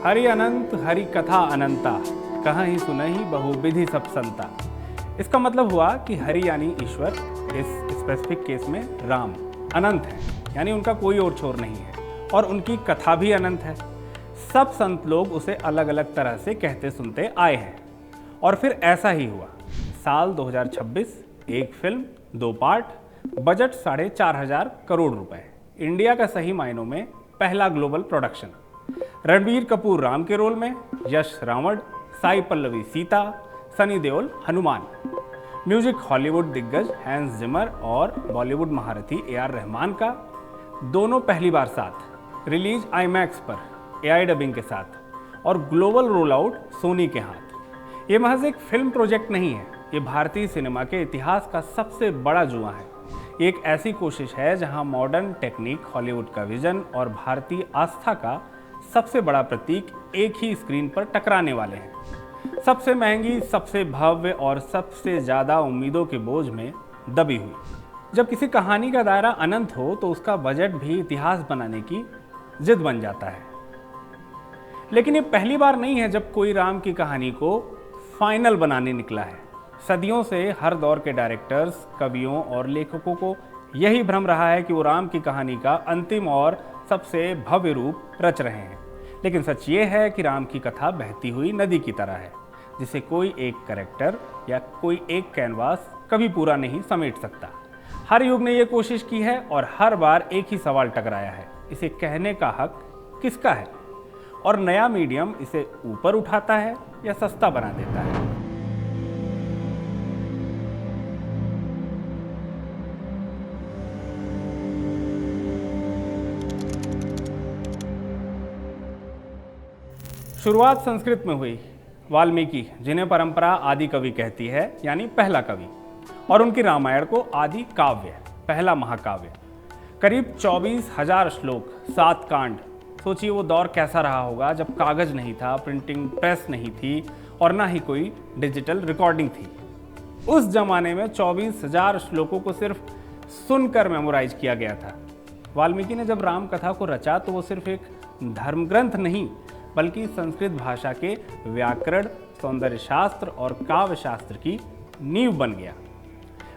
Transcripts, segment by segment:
हरि अनंत हरि कथा अनंता, कहाँ ही सुनहि बहुविधि सब संता। इसका मतलब हुआ कि हरि यानी ईश्वर, इस स्पेसिफिक केस में राम अनंत है, यानी उनका कोई और छोर नहीं है और उनकी कथा भी अनंत है। सब संत लोग उसे अलग अलग तरह से कहते सुनते आए हैं और फिर ऐसा ही हुआ। साल 2026, एक फिल्म, 2 पार्ट, बजट 4,500 करोड़ रुपए, इंडिया का सही मायनों में पहला ग्लोबल प्रोडक्शन। रणबीर कपूर राम के रोल में, यश रावण, साई पल्लवी सीता, सनी देओल हनुमान। म्यूजिक हॉलीवुड दिग्गज हैंस जिमर और बॉलीवुड महारथी AR रहमान का, दोनों पहली बार साथ। रिलीज IMAX पर AI डबिंग के साथ और ग्लोबल रोल आउट सोनी के हाथ। ये महज एक फिल्म प्रोजेक्ट नहीं है, ये भारतीय सिनेमा के इतिहास का सबसे बड़ा जुआ है। ये एक ऐसी कोशिश है जहां मॉडर्न टेक्निक, हॉलीवुड का विजन और भारतीय आस्था का सबसे बड़ा प्रतीक एक ही स्क्रीन पर टकराने वाले हैं। सबसे महंगी, सबसे भव्य और सबसे ज़्यादा उम्मीदों के बोझ में दबी हुई। जब किसी कहानी का दायरा अनंत हो तो उसका बजट भी इतिहास बनाने की जिद बन जाता है। लेकिन ये पहली बार नहीं है जब कोई राम की कहानी को फाइनल बनाने निकला है। सदियों से हर दौर के डायरेक्टर्स, कवियों और लेखकों को यही भ्रम रहा है कि वो राम की कहानी का अंतिम और सबसे भव्य रूप रच रहे हैं। लेकिन सच ये है कि राम की कथा बहती हुई नदी की तरह है, जिसे कोई एक कैरेक्टर या कोई एक कैनवास कभी पूरा नहीं समेट सकता। हर युग ने ये कोशिश की है और हर बार एक ही सवाल टकराया है, इसे कहने का हक किसका है? और नया मीडियम इसे ऊपर उठाता है या सस्ता बना देता है। शुरुआत संस्कृत में हुई। वाल्मीकि, जिन्हें परंपरा आदि कवि कहती है, यानी पहला कवि, और उनकी रामायण को आदि काव्य, पहला महाकाव्य। करीब 24,000 श्लोक, 7 कांड। सोचिए वो दौर कैसा रहा होगा जब कागज नहीं था, प्रिंटिंग प्रेस नहीं थी और ना ही कोई डिजिटल रिकॉर्डिंग थी। उस जमाने में 24,000 श्लोकों को सिर्फ सुनकर मेमोराइज किया गया था। वाल्मीकि ने जब राम कथा को रचा तो वो सिर्फ एक धर्मग्रंथ नहीं, बल्कि संस्कृत भाषा के व्याकरण, सौंदर्य शास्त्र और काव्य शास्त्र की नींव बन गया।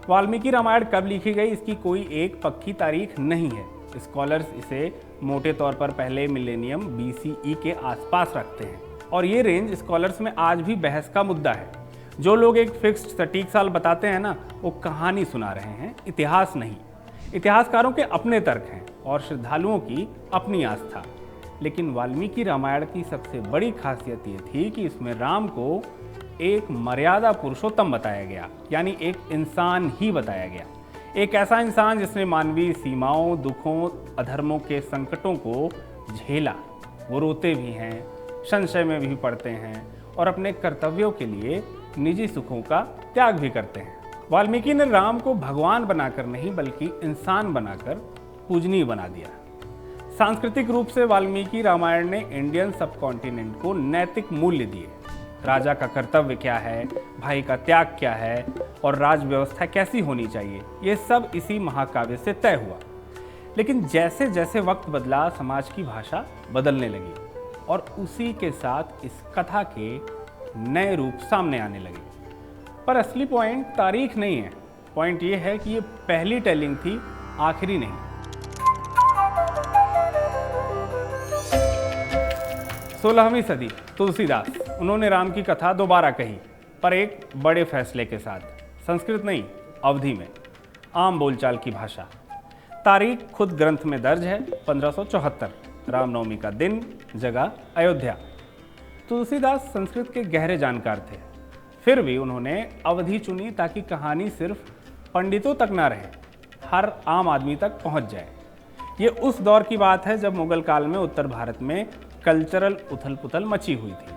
वाल्मीकि रामायण कब लिखी गई, इसकी कोई एक पक्की तारीख नहीं है। स्कॉलर्स इसे मोटे तौर पर पहले मिलेनियम BCE के आसपास रखते हैं और ये रेंज स्कॉलर्स में आज भी बहस का मुद्दा है। जो लोग एक फिक्स्ड सटीक साल बताते हैं ना, वो कहानी सुना रहे हैं, इतिहास नहीं। इतिहासकारों के अपने तर्क हैं और श्रद्धालुओं की अपनी आस्था। लेकिन वाल्मीकि रामायण की सबसे बड़ी खासियत ये थी कि इसमें राम को एक मर्यादा पुरुषोत्तम बताया गया, यानी एक इंसान ही बताया गया। एक ऐसा इंसान जिसने मानवीय सीमाओं, दुखों, अधर्मों के संकटों को झेला। वो रोते भी हैं, संशय में भी पड़ते हैं और अपने कर्तव्यों के लिए निजी सुखों का त्याग भी करते हैं। वाल्मीकि ने राम को भगवान बनाकर नहीं, बल्कि इंसान बनाकर पूजनीय बना दिया। सांस्कृतिक रूप से वाल्मीकि रामायण ने इंडियन सबकॉन्टिनेंट को नैतिक मूल्य दिए। राजा का कर्तव्य क्या है, भाई का त्याग क्या है और राज व्यवस्था कैसी होनी चाहिए, ये सब इसी महाकाव्य से तय हुआ। लेकिन जैसे जैसे वक्त बदला, समाज की भाषा बदलने लगी और उसी के साथ इस कथा के नए रूप सामने आने लगे। पर असली पॉइंट तारीख नहीं है, पॉइंट ये है कि ये पहली टेलिंग थी, आखिरी नहीं। 16वीं सदी, तुलसीदास, उन्होंने राम की कथा दोबारा कही, पर एक बड़े फैसले के साथ। संस्कृत नहीं, अवधी में, आम बोलचाल की भाषा। तारीख खुद ग्रंथ में दर्ज है, 1574, रामनवमी का दिन, जगह अयोध्या। तुलसीदास संस्कृत के गहरे जानकार थे, फिर भी उन्होंने अवधी चुनी ताकि कहानी सिर्फ पंडितों तक ना रहे, हर आम आदमी तक पहुंच जाए। ये उस दौर की बात है जब मुगल काल में उत्तर भारत में कल्चरल उथल पुथल मची हुई थी।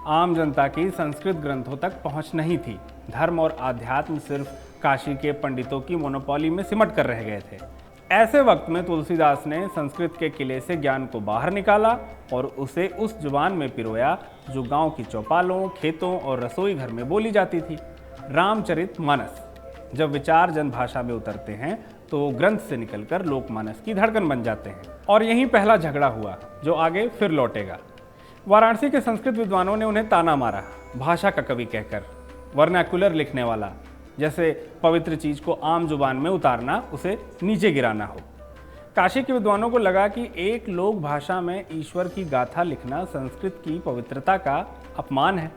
आम जनता की संस्कृत ग्रंथों तक पहुंच नहीं थी। धर्म और आध्यात्म सिर्फ काशी के पंडितों की मोनोपोली में सिमट कर रह गए थे। ऐसे वक्त में तुलसीदास ने संस्कृत के किले से ज्ञान को बाहर निकाला और उसे उस जुबान में पिरोया जो गांव की चौपालों, खेतों और रसोई घर में बोली जाती थी। रामचरितमानस। जब विचार जनभाषा में उतरते हैं तो ग्रंथ से निकलकर लोकमानस की धड़कन बन जाते हैं। और यहीं पहला झगड़ा हुआ जो आगे फिर लौटेगा। वाराणसी के संस्कृत विद्वानों ने उन्हें ताना मारा, भाषा का कवि कहकर, वर्नाक्युलर लिखने वाला, जैसे पवित्र चीज को आम जुबान में उतारना उसे नीचे गिराना हो। काशी के विद्वानों को लगा कि एक लोक भाषा में ईश्वर की गाथा लिखना संस्कृत की पवित्रता का अपमान है।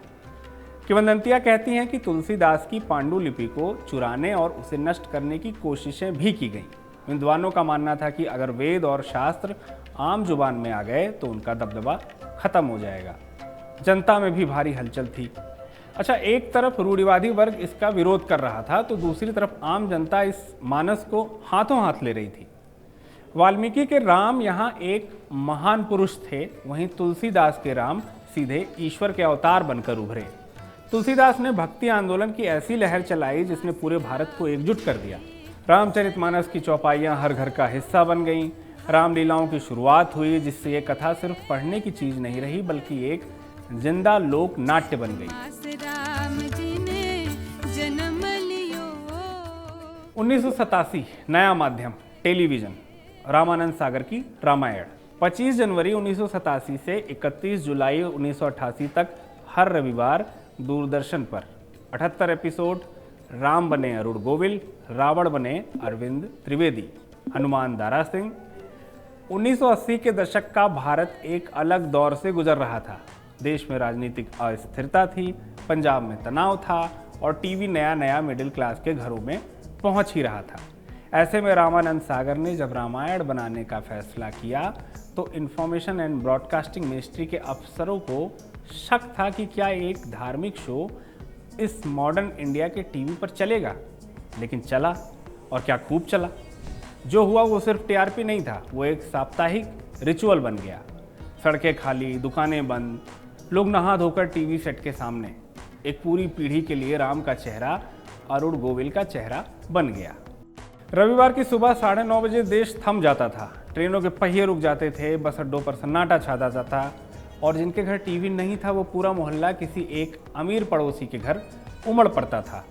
किंवदंतियां कहती हैं कि तुलसीदास की पांडुलिपि को चुराने और उसे नष्ट करने की कोशिशें भी की गईं। विद्वानों का मानना था कि अगर वेद और शास्त्र आम जुबान में आ गए तो उनका दबदबा खत्म हो जाएगा। जनता में भी भारी हलचल थी। अच्छा, एक तरफ रूढ़िवादी वर्ग इसका विरोध कर रहा था तो दूसरी तरफ आम जनता इस मानस को हाथों हाथ ले रही थी। वाल्मीकि के राम यहाँ एक महान पुरुष थे, वहीं तुलसीदास के राम सीधे ईश्वर के अवतार बनकर उभरे। तुलसीदास ने भक्ति आंदोलन की ऐसी लहर चलाई जिसने पूरे भारत को एकजुट कर दिया। रामचरितमानस की चौपाइयाँ हर घर का हिस्सा बन गईं। रामलीलाओं की शुरुआत हुई जिससे ये कथा सिर्फ पढ़ने की चीज नहीं रही बल्कि एक जिंदा लोक नाट्य बन गई। 1987 नया माध्यम टेलीविजन, रामानंद सागर की रामायण। 25 जनवरी 1987 से 31 जुलाई 1988 तक हर रविवार दूरदर्शन पर 78 एपिसोड। राम बने अरुण गोविल, रावण बने अरविंद त्रिवेदी, हनुमान दारा सिंह। 1980 के दशक का भारत एक अलग दौर से गुजर रहा था। देश में राजनीतिक अस्थिरता थी, पंजाब में तनाव था और टीवी नया नया मिडिल क्लास के घरों में पहुंच ही रहा था। ऐसे में रामानंद सागर ने जब रामायण बनाने का फैसला किया तो इंफॉर्मेशन एंड ब्रॉडकास्टिंग मिनिस्ट्री के अफसरों को शक था कि क्या एक धार्मिक शो इस मॉडर्न इंडिया के टीवी पर चलेगा। लेकिन चला, और क्या खूब चला। जो हुआ वो सिर्फ टीआरपी नहीं था, वो एक साप्ताहिक रिचुअल बन गया। सड़कें खाली, दुकानें बंद, लोग नहा धोकर टीवी सेट के सामने। एक पूरी पीढ़ी के लिए राम का चेहरा अरुण गोविल का चेहरा बन गया। रविवार की सुबह 9:30 बजे देश थम जाता था। ट्रेनों के पहिए रुक जाते थे, बस अड्डों पर सन्नाटा छा जाता था और जिनके घर टीवी नहीं था वो पूरा मोहल्ला किसी एक अमीर पड़ोसी के घर उमड़ पड़ता था।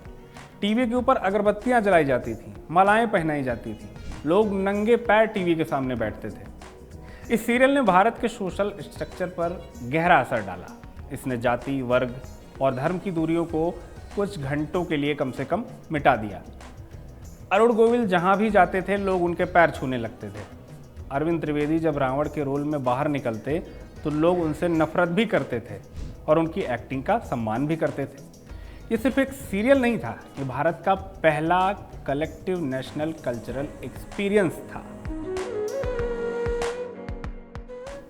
टीवी के ऊपर अगरबत्तियां जलाई जाती थी, मालाएं पहनाई जाती थी, लोग नंगे पैर टीवी के सामने बैठते थे। इस सीरियल ने भारत के सोशल स्ट्रक्चर पर गहरा असर डाला। इसने जाति, वर्ग और धर्म की दूरियों को कुछ घंटों के लिए कम से कम मिटा दिया। अरुण गोविल जहां भी जाते थे लोग उनके पैर छूने लगते थे। अरविंद त्रिवेदी जब रावण के रोल में बाहर निकलते तो लोग उनसे नफरत भी करते थे और उनकी एक्टिंग का सम्मान भी करते थे। ये सिर्फ एक सीरियल नहीं था, ये भारत का पहला कलेक्टिव नेशनल कल्चरल एक्सपीरियंस था।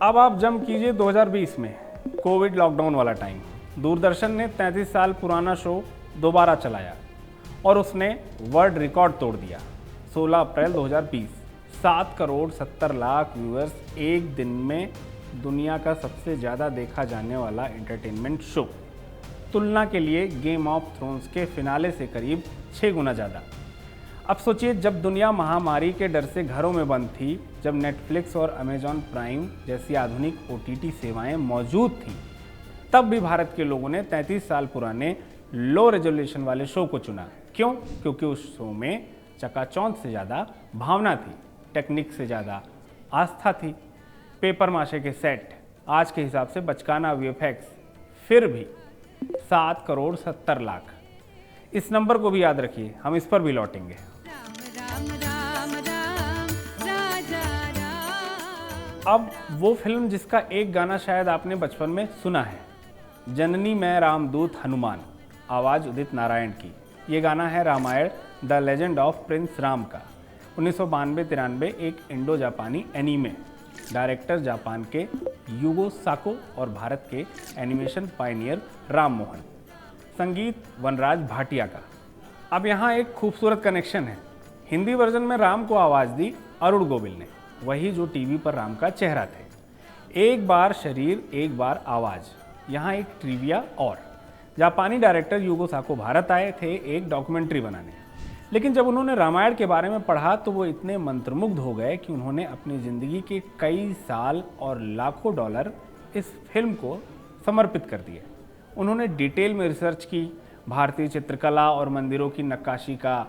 अब आप जंप कीजिए 2020 में, कोविड लॉकडाउन वाला टाइम। दूरदर्शन ने 33 साल पुराना शो दोबारा चलाया और उसने वर्ल्ड रिकॉर्ड तोड़ दिया। 16 अप्रैल 2020, 7 करोड़ 70 लाख व्यूअर्स, एक दिन में दुनिया का सबसे ज़्यादा देखा जाने वाला एंटरटेनमेंट शो। तुलना के लिए गेम ऑफ थ्रोन्स के फिनाले से करीब 6 गुना ज़्यादा। अब सोचिए, जब दुनिया महामारी के डर से घरों में बंद थी, जब नेटफ्लिक्स और अमेजॉन प्राइम जैसी आधुनिक ओटीटी सेवाएं मौजूद थीं, तब भी भारत के लोगों ने 33 साल पुराने लो रेजोल्यूशन वाले शो को चुना। क्यों? क्योंकि उस शो में चकाचौंध से ज़्यादा भावना थी, टेक्निक से ज़्यादा आस्था थी, पेपर माशे के सेट, आज के हिसाब से बचकाना वीएफएक्स। फिर भी 7 करोड़ 70 लाख, इस नंबर को भी याद रखिए, हम इस पर भी लौटेंगे। अब वो फिल्म जिसका एक गाना शायद आपने बचपन में सुना है, जननी मैं रामदूत हनुमान, आवाज़ उदित नारायण की। ये गाना है Ramayana the legend of prince Ram का। 1992-93 एक इंडो जापानी एनीमे, डायरेक्टर जापान के यूगो साको और भारत के एनिमेशन पायनियर राम मोहन, संगीत वनराज भाटिया का। अब यहाँ एक खूबसूरत कनेक्शन है। हिंदी वर्जन में राम को आवाज़ दी अरुण गोविल ने, वही जो टीवी पर राम का चेहरा थे। एक बार शरीर, एक बार आवाज़। यहाँ एक ट्रिविया और, जापानी डायरेक्टर यूगो साको भारत आए थे एक डॉक्यूमेंट्री बनाने, लेकिन जब उन्होंने रामायण के बारे में पढ़ा तो वो इतने मंत्रमुग्ध हो गए कि उन्होंने अपनी ज़िंदगी के कई साल और लाखों डॉलर इस फिल्म को समर्पित कर दिए। उन्होंने डिटेल में रिसर्च की, भारतीय चित्रकला और मंदिरों की नक्काशी का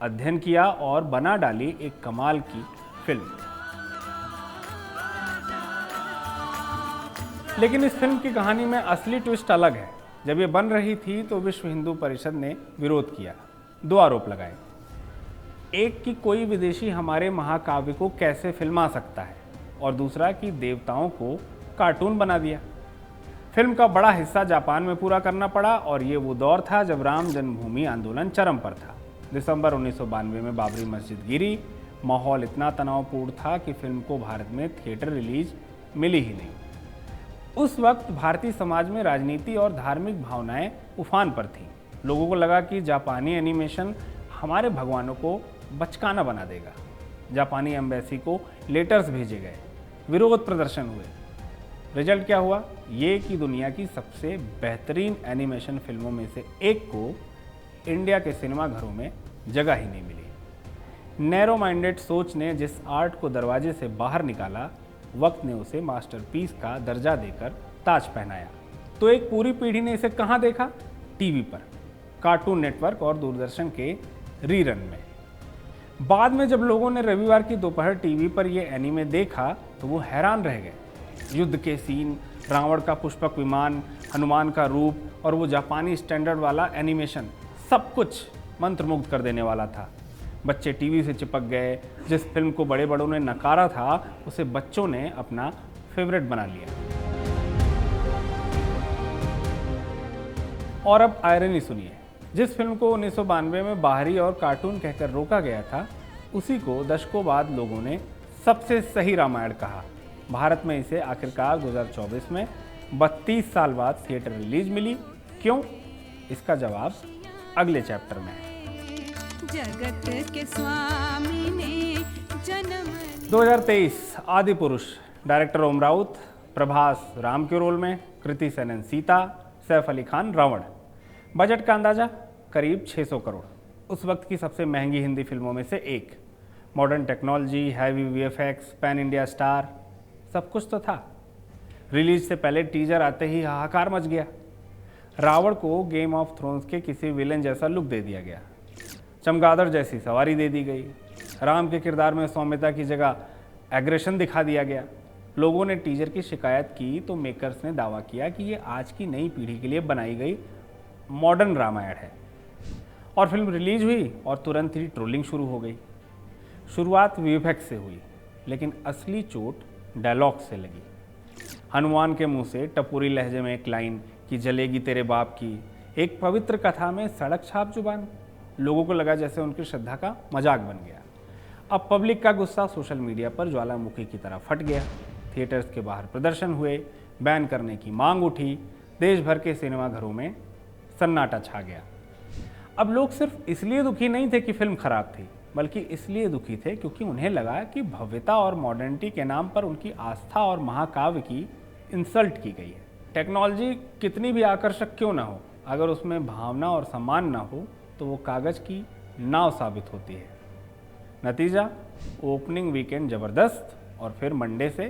अध्ययन किया और बना डाली एक कमाल की फिल्म। लेकिन इस फिल्म की कहानी में असली ट्विस्ट अलग है। जब ये बन रही थी तो विश्व हिंदू परिषद ने विरोध किया, दो आरोप लगाए। एक कि कोई विदेशी हमारे महाकाव्य को कैसे फिल्मा सकता है, और दूसरा कि देवताओं को कार्टून बना दिया। फिल्म का बड़ा हिस्सा जापान में पूरा करना पड़ा, और ये वो दौर था जब राम जन्मभूमि आंदोलन चरम पर था। दिसंबर 1992 में बाबरी मस्जिद गिरी। माहौल इतना तनावपूर्ण था कि फिल्म को भारत में थिएटर रिलीज मिली ही नहीं। उस वक्त भारतीय समाज में राजनीति और धार्मिक भावनाएं उफान पर थीं। लोगों को लगा कि जापानी एनिमेशन हमारे भगवानों को बचकाना बना देगा। जापानी एम्बेसी को लेटर्स भेजे गए, विरोध प्रदर्शन हुए। रिजल्ट क्या हुआ? ये कि दुनिया की सबसे बेहतरीन एनिमेशन फिल्मों में से एक को इंडिया के सिनेमाघरों में जगह ही नहीं मिली। नैरो माइंडेड सोच ने जिस आर्ट को दरवाजे से बाहर निकाला, वक्त ने उसे मास्टरपीस का दर्जा देकर ताज पहनाया। तो एक पूरी पीढ़ी ने इसे कहाँ देखा? टीवी पर, कार्टून नेटवर्क और दूरदर्शन के रीरन में। बाद में जब लोगों ने रविवार की दोपहर टीवी पर यह एनीमे देखा तो वो हैरान रह गए। युद्ध के सीन, रावण का पुष्पक विमान, हनुमान का रूप और वो जापानी स्टैंडर्ड वाला एनिमेशन, सब कुछ मंत्रमुग्ध कर देने वाला था। बच्चे टीवी से चिपक गए। जिस फिल्म को बड़े बड़ों ने नकारा था, उसे बच्चों ने अपना फेवरेट बना लिया। और अब आयरनी सुनिए, जिस फिल्म को 1992 में बाहरी और कार्टून कहकर रोका गया था, उसी को दशकों बाद लोगों ने सबसे सही रामायण कहा। भारत में इसे आखिरकार 2024 में 32 साल बाद थिएटर रिलीज मिली। क्यों? इसका जवाब अगले चैप्टर में है। जगत के स्वामी ने जन्म 2023 आदि पुरुष, डायरेक्टर ओम राउत, प्रभास राम के रोल में, कृति सेनन सीता, सैफ अली खान रावण। बजट का अंदाजा करीब 600 करोड़। उस वक्त की सबसे महंगी हिंदी फिल्मों में से एक। Modern technology, heavy VFX, pan India star, सब कुछ तो था। रिलीज से पहले टीजर आते ही हाहाकार मच गया। रावण को गेम ऑफ थ्रोन्स के किसी विलेन जैसा लुक दे दिया गया, चमगादड़ जैसी सवारी दे दी गई, राम के किरदार में सौम्यता की जगह एग्रेशन दिखा दिया गया। लोगों ने टीजर की शिकायत की तो मेकर्स ने दावा किया कि ये आज की नई पीढ़ी के लिए बनाई गई मॉडर्न रामायण है। और फिल्म रिलीज हुई और तुरंत ही ट्रोलिंग शुरू हो गई। शुरुआत वीएफएक्स से हुई, लेकिन असली चोट डायलॉग से लगी। हनुमान के मुंह से टपुरी लहजे में एक लाइन कि जलेगी तेरे बाप की, एक पवित्र कथा में सड़क छाप जुबान। लोगों को लगा जैसे उनकी श्रद्धा का मजाक बन गया। अब पब्लिक का गुस्सा सोशल मीडिया पर ज्वालामुखी की तरह फट गया। थिएटर्स के बाहर प्रदर्शन हुए, बैन करने की मांग उठी, देश भर के सिनेमाघरों में सन्नाटा छा गया। अब लोग सिर्फ इसलिए दुखी नहीं थे कि फिल्म खराब थी, बल्कि इसलिए दुखी थे क्योंकि उन्हें लगा कि भव्यता और मॉडर्निटी के नाम पर उनकी आस्था और महाकाव्य की इंसल्ट की गई है। टेक्नोलॉजी कितनी भी आकर्षक क्यों ना हो, अगर उसमें भावना और सम्मान ना हो तो वो कागज की नाव साबित होती है। नतीजा, ओपनिंग वीकेंड जबरदस्त और फिर मंडे से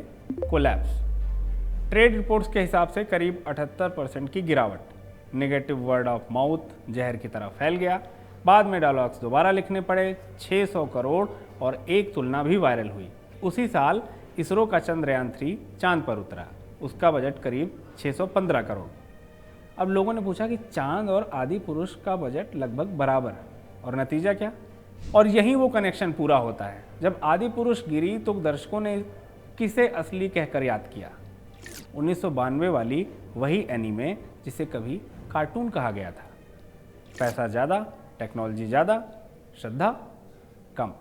कोलैप्स। ट्रेड रिपोर्ट्स के हिसाब से करीब 78% की गिरावट। नेगेटिव वर्ड ऑफ माउथ जहर की तरह फैल गया। बाद में डायलॉग्स दोबारा लिखने पड़े। 600 करोड़ और एक तुलना भी वायरल हुई। उसी साल इसरो का चंद्रयान 3 चांद पर उतरा। उसका बजट करीब 615 करोड़। अब लोगों ने पूछा कि चांद और आदि पुरुष का बजट लगभग बराबर, और नतीजा क्या? और यहीं वो कनेक्शन पूरा होता है। जब आदि पुरुष गिरी तो दर्शकों ने किसे असली कहकर याद किया? 1992 वाली वही एनीमे जिसे कभी कार्टून कहा गया था। पैसा ज़्यादा, टेक्नोलॉजी ज़्यादा, श्रद्धा कम।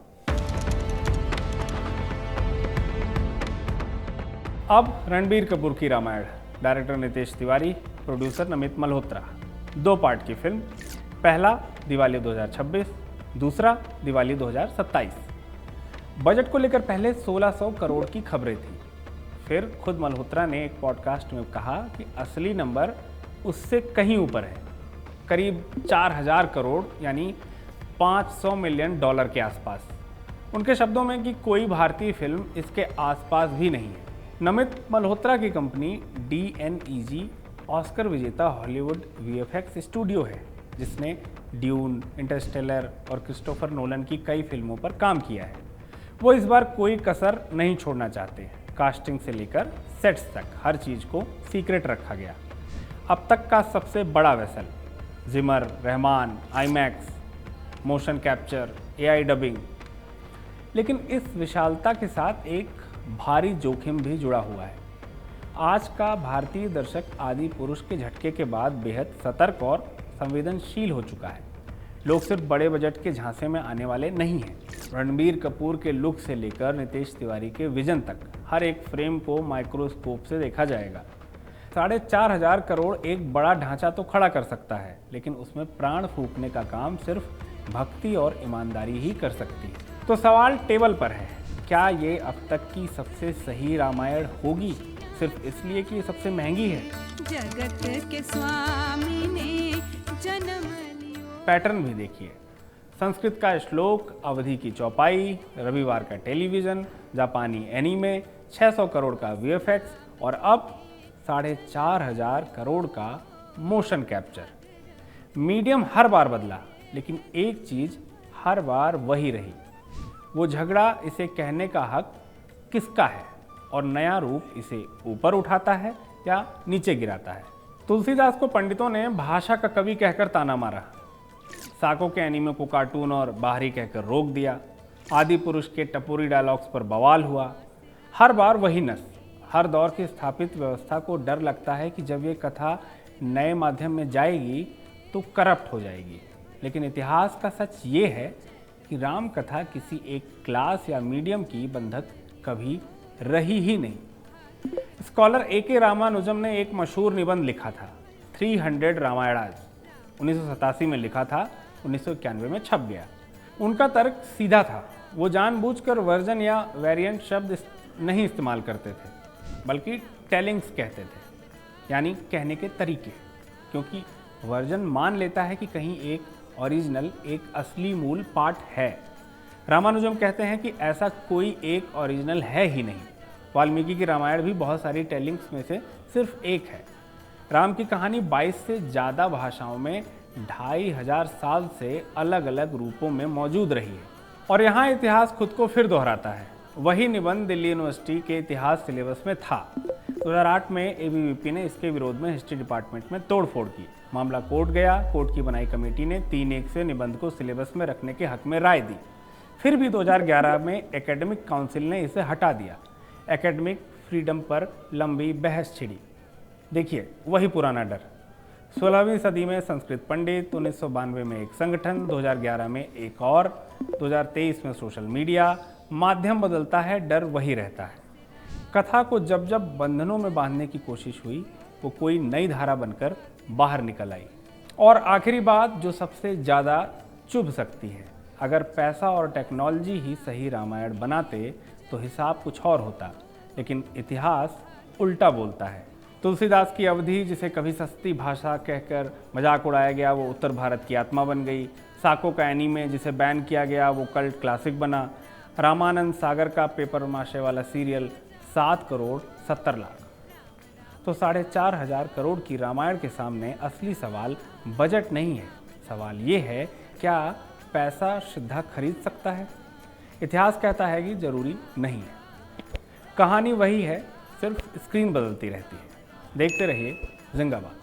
अब रणबीर कपूर की Ramayana. Director Nitesh Tiwari, producer Namit Malhotra. 2 part की फिल्म। पहला दिवाली 2026, दूसरा दिवाली 2027। बजट को लेकर पहले 1600 करोड़ की खबरें थी। फिर खुद मल्होत्रा ने एक पॉडकास्ट में कहा कि असली नंबर उससे कहीं ऊपर है, करीब 4000 करोड़ यानी $500 मिलियन के आसपास। उनके शब्दों में कि कोई भारतीय फिल्म इसके आसपास भी नहीं है। नमित मल्होत्रा की कंपनी DNEG ऑस्कर विजेता हॉलीवुड VFX स्टूडियो है, जिसने ड्यून, इंटरस्टेलर और क्रिस्टोफर नोलन की कई फिल्मों पर काम किया है। वो इस बार कोई कसर नहीं छोड़ना चाहते, कास्टिंग से लेकर सेट्स तक हर चीज़ को सीक्रेट रखा गया। अब तक का सबसे बड़ा vessel, Zimmer, Rahman, IMAX, motion capture, AI dubbing. लेकिन इस विशालता के साथ एक भारी जोखिम भी जुड़ा हुआ है। आज का भारतीय दर्शक आदि पुरुष के झटके के बाद बेहद सतर्क और संवेदनशील हो चुका है। लोग सिर्फ बड़े बजट के झांसे में आने वाले नहीं हैं। रणबीर कपूर के लुक से लेकर नितेश तिवारी के विजन तक हर एक फ्रेम को माइक्रोस्कोप से देखा जाएगा। 4,500 करोड़ एक बड़ा ढांचा तो खड़ा कर सकता है, लेकिन उसमें प्राण फूंकने का काम सिर्फ भक्ति और ईमानदारी ही कर सकती है। तो सवाल टेबल पर है, क्या ये अब तक की सबसे सही रामायण होगी, सिर्फ इसलिए कि ये सबसे महंगी है? जगत के स्वामी ने जन्म पैटर्न भी देखिए। संस्कृत का श्लोक, अवधि की चौपाई, रविवार का टेलीविज़न, जापानी एनीमे, 600 करोड़ का वीएफएक्स और अब 4,500 करोड़ का मोशन कैप्चर। मीडियम हर बार बदला, लेकिन एक चीज़ हर बार वही रही, वो झगड़ा इसे कहने का हक किसका है और नया रूप इसे ऊपर उठाता है या नीचे गिराता है। तुलसीदास को पंडितों ने भाषा का कवि कहकर ताना मारा, साको के एनीमे को कार्टून और बाहरी कहकर रोक दिया, आदि पुरुष के टपोरी डायलॉग्स पर बवाल हुआ। हर बार वही नस। हर दौर की स्थापित व्यवस्था को डर लगता है कि जब ये कथा नए माध्यम में जाएगी तो करप्ट हो जाएगी। लेकिन इतिहास का सच ये है कि राम कथा किसी एक क्लास या मीडियम की बंधक कभी रही ही नहीं। Scholar A.K. रामानुजम ने एक मशहूर निबंध लिखा था, 300 रामायणाज, 1987 में लिखा था, 1991 में छप गया। उनका तर्क सीधा था, वो जानबूझकर वर्जन या वेरिएंट शब्द नहीं इस्तेमाल करते थे, बल्कि टेलिंग्स कहते थे, यानी कहने के तरीके, क्योंकि वर्जन मान लेता है कि कहीं एक ओरिजिनल, एक असली मूल पाठ है। रामानुजम कहते हैं कि ऐसा कोई एक ओरिजिनल है ही नहीं। वाल्मीकि की रामायण भी बहुत सारी टेलिंग्स में से सिर्फ एक है। राम की कहानी 22 से ज़्यादा भाषाओं में 2,500 साल से अलग अलग रूपों में मौजूद रही है। और यहाँ इतिहास खुद को फिर दोहराता है। वही निबंध दिल्ली यूनिवर्सिटी के इतिहास सिलेबस में था। 2008 में एबीवीपी ने इसके विरोध में हिस्ट्री डिपार्टमेंट में तोड़फोड़ की। मामला कोर्ट गया। कोर्ट की बनाई कमेटी ने 3-1 से निबंध को सिलेबस में रखने के हक में राय दी। फिर भी 2011 में एकेडमिक काउंसिल ने इसे हटा दिया। एकेडमिक फ्रीडम पर लंबी बहस छिड़ी। देखिए, वही पुराना डर। 16वीं सदी में संस्कृत पंडित, 1992 में एक संगठन, 2011 में एक और, 2023 में सोशल मीडिया। माध्यम बदलता है, डर वही रहता है। कथा को जब जब बंधनों में बांधने की कोशिश हुई, वो कोई नई धारा बनकर बाहर निकल आई। और आखिरी बात जो सबसे ज़्यादा चुभ सकती है, अगर पैसा और टेक्नोलॉजी ही सही रामायण बनाते तो हिसाब कुछ और होता, लेकिन इतिहास उल्टा बोलता है। तुलसीदास की अवधि, जिसे कभी सस्ती भाषा कहकर मजाक उड़ाया गया, वो उत्तर भारत की आत्मा बन गई। साको का एनीमे, जिसे बैन किया गया, वो कल्ट क्लासिक बना। रामानंद सागर का पेपर माशे वाला सीरियल 7 करोड़ 70 लाख। तो 4,500 करोड़ की रामायण के सामने असली सवाल बजट नहीं है। सवाल ये है, क्या पैसा श्रद्धा खरीद सकता है? इतिहास कहता है कि जरूरी नहीं है। कहानी वही है, सिर्फ स्क्रीन बदलती रहती है। देखते रहिए जिंदाबाद।